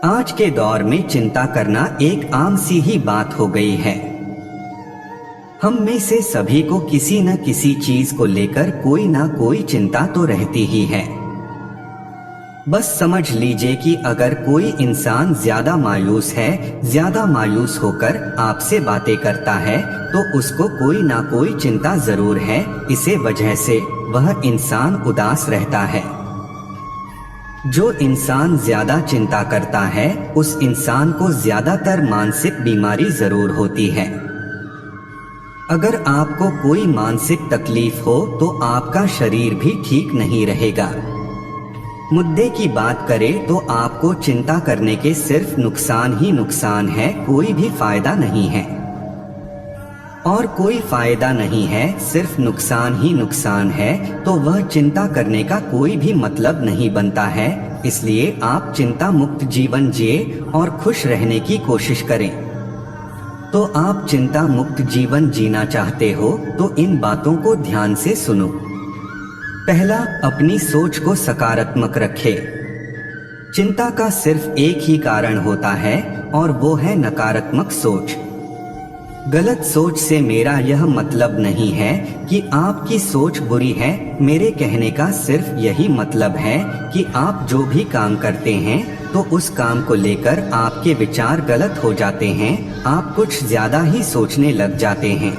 आज के दौर में चिंता करना एक आम सी ही बात हो गई है। हम में से सभी को किसी न किसी चीज को लेकर कोई ना कोई चिंता तो रहती ही है। बस समझ लीजिए कि अगर कोई इंसान ज्यादा मायूस है, ज्यादा मायूस होकर आपसे बातें करता है, तो उसको कोई ना कोई चिंता जरूर है। इसे वजह से वह इंसान उदास रहता है। जो इंसान ज्यादा चिंता करता है, उस इंसान को ज्यादातर मानसिक बीमारी जरूर होती है। अगर आपको कोई मानसिक तकलीफ हो तो आपका शरीर भी ठीक नहीं रहेगा। मुद्दे की बात करें तो आपको चिंता करने के सिर्फ नुकसान ही नुकसान है, कोई भी फायदा नहीं है। और कोई फायदा नहीं है, सिर्फ नुकसान ही नुकसान है, तो वह चिंता करने का कोई भी मतलब नहीं बनता है। इसलिए आप चिंता मुक्त जीवन जिए और खुश रहने की कोशिश करें। तो आप चिंता मुक्त जीवन जीना चाहते हो तो इन बातों को ध्यान से सुनो। पहला, अपनी सोच को सकारात्मक रखें। चिंता का सिर्फ एक ही कारण होता है और वो है नकारात्मक सोच। गलत सोच से मेरा यह मतलब नहीं है कि आपकी सोच बुरी है। मेरे कहने का सिर्फ यही मतलब है कि आप जो भी काम करते हैं तो उस काम को लेकर आपके विचार गलत हो जाते हैं। आप कुछ ज्यादा ही सोचने लग जाते हैं।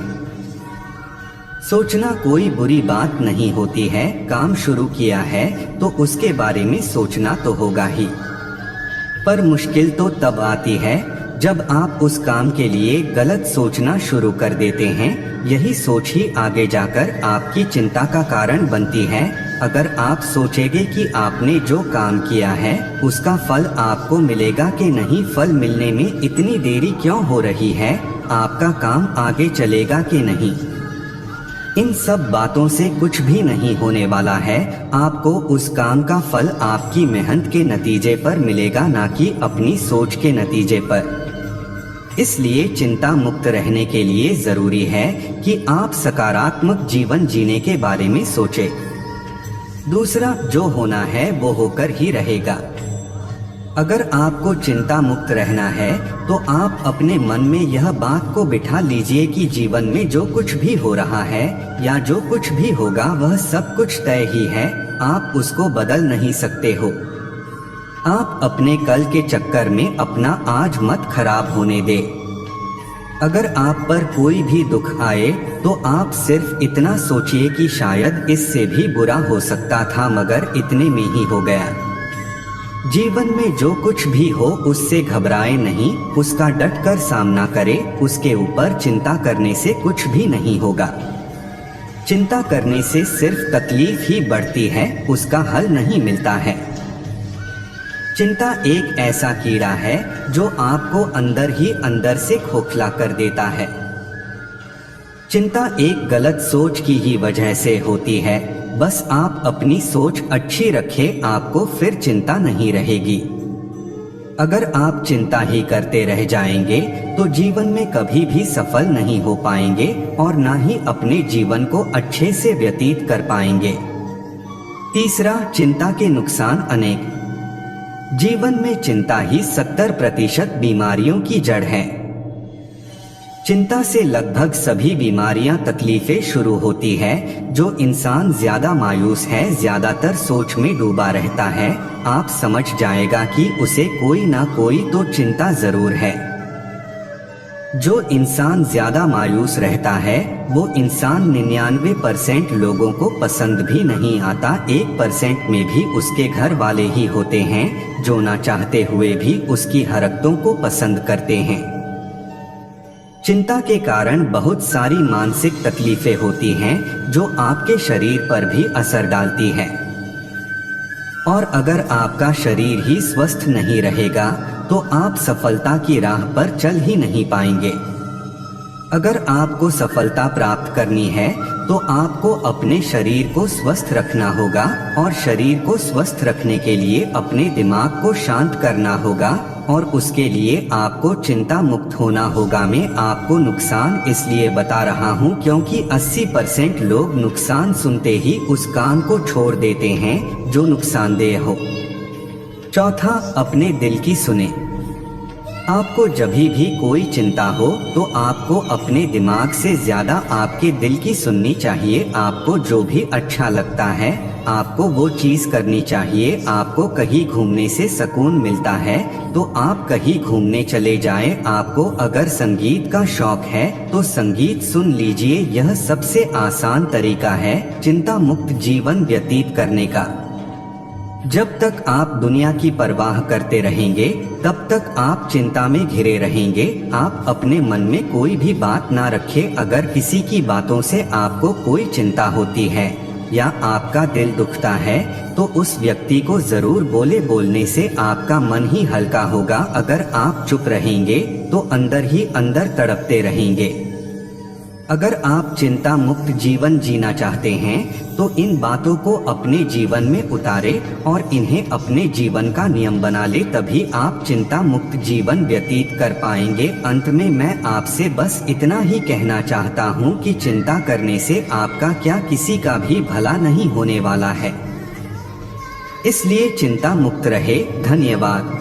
सोचना कोई बुरी बात नहीं होती है। काम शुरू किया है तो उसके बारे में सोचना तो होगा ही, पर मुश्किल तो तब आती है जब आप उस काम के लिए गलत सोचना शुरू कर देते हैं। यही सोच ही आगे जाकर आपकी चिंता का कारण बनती है। अगर आप सोचेंगे कि आपने जो काम किया है उसका फल आपको मिलेगा कि नहीं, फल मिलने में इतनी देरी क्यों हो रही है, आपका काम आगे चलेगा कि नहीं, इन सब बातों से कुछ भी नहीं होने वाला है। आपको उस काम का फल आपकी मेहनत के नतीजे पर मिलेगा, ना कि अपनी सोच के नतीजे पर। इसलिए चिंता मुक्त रहने के लिए जरूरी है कि आप सकारात्मक जीवन जीने के बारे में सोचें। दूसरा, जो होना है वो होकर ही रहेगा। अगर आपको चिंता मुक्त रहना है तो आप अपने मन में यह बात को बिठा लीजिए कि जीवन में जो कुछ भी हो रहा है या जो कुछ भी होगा वह सब कुछ तय ही है। आप उसको बदल नहीं सकते हो। आप अपने कल के चक्कर में अपना आज मत खराब होने दे। अगर आप पर कोई भी दुख आए तो आप सिर्फ इतना सोचिए कि शायद इससे भी बुरा हो सकता था, मगर इतने में ही हो गया। जीवन में जो कुछ भी हो उससे घबराए नहीं, उसका डटकर सामना करें। उसके ऊपर चिंता करने से कुछ भी नहीं होगा। चिंता करने से सिर्फ तकलीफ ही बढ़ती है, उसका हल नहीं मिलता है। चिंता एक ऐसा कीड़ा है जो आपको अंदर ही अंदर से खोखला कर देता है। चिंता एक गलत सोच की ही वजह से होती है। बस आप अपनी सोच अच्छी रखें, आपको फिर चिंता नहीं रहेगी। अगर आप चिंता ही करते रह जाएंगे तो जीवन में कभी भी सफल नहीं हो पाएंगे और ना ही अपने जीवन को अच्छे से व्यतीत कर पाएंगे। तीसरा, चिंता के नुकसान अनेक। जीवन में चिंता ही 70% बीमारियों की जड़ है। चिंता से लगभग सभी बीमारियां, तकलीफें शुरू होती है। जो इंसान ज्यादा मायूस है, ज्यादातर सोच में डूबा रहता है, आप समझ जाएगा कि उसे कोई ना कोई तो चिंता जरूर है। जो इंसान ज्यादा मायूस रहता है वो इंसान 99% लोगों को पसंद भी नहीं आता। 1% में भी उसके घर वाले ही होते हैं जो ना चाहते हुए भी उसकी हरकतों को पसंद करते हैं। चिंता के कारण बहुत सारी मानसिक तकलीफें होती हैं जो आपके शरीर पर भी असर डालती है। और अगर आपका शरीर ही स्वस्थ नहीं रहेगा तो आप सफलता की राह पर चल ही नहीं पाएंगे। अगर आपको सफलता प्राप्त करनी है तो आपको अपने शरीर को स्वस्थ रखना होगा, और शरीर को स्वस्थ रखने के लिए अपने दिमाग को शांत करना होगा, और उसके लिए आपको चिंता मुक्त होना होगा। मैं आपको नुकसान इसलिए बता रहा हूँ क्योंकि 80% लोग नुकसान सुनते ही उस काम को छोड़ देते हैं जो नुकसानदेह हो। चौथा, अपने दिल की सुने। आपको जब भी कोई चिंता हो तो आपको अपने दिमाग से ज्यादा आपके दिल की सुननी चाहिए। आपको जो भी अच्छा लगता है आपको वो चीज करनी चाहिए। आपको कहीं घूमने से सुकून मिलता है तो आप कहीं घूमने चले जाएं। आपको अगर संगीत का शौक है तो संगीत सुन लीजिए। यह सबसे आसान तरीका है चिंता मुक्त जीवन व्यतीत करने का। जब तक आप दुनिया की परवाह करते रहेंगे तब तक आप चिंता में घिरे रहेंगे। आप अपने मन में कोई भी बात ना रखें। अगर किसी की बातों से आपको कोई चिंता होती है या आपका दिल दुखता है तो उस व्यक्ति को जरूर बोले। बोलने से आपका मन ही हल्का होगा। अगर आप चुप रहेंगे तो अंदर ही अंदर तड़पते रहेंगे। अगर आप चिंता मुक्त जीवन जीना चाहते हैं तो इन बातों को अपने जीवन में उतारें और इन्हें अपने जीवन का नियम बना ले। तभी आप चिंता मुक्त जीवन व्यतीत कर पाएंगे। अंत में मैं आपसे बस इतना ही कहना चाहता हूँ कि चिंता करने से आपका क्या किसी का भी भला नहीं होने वाला है। इसलिए चिंता मुक्त रहे। धन्यवाद।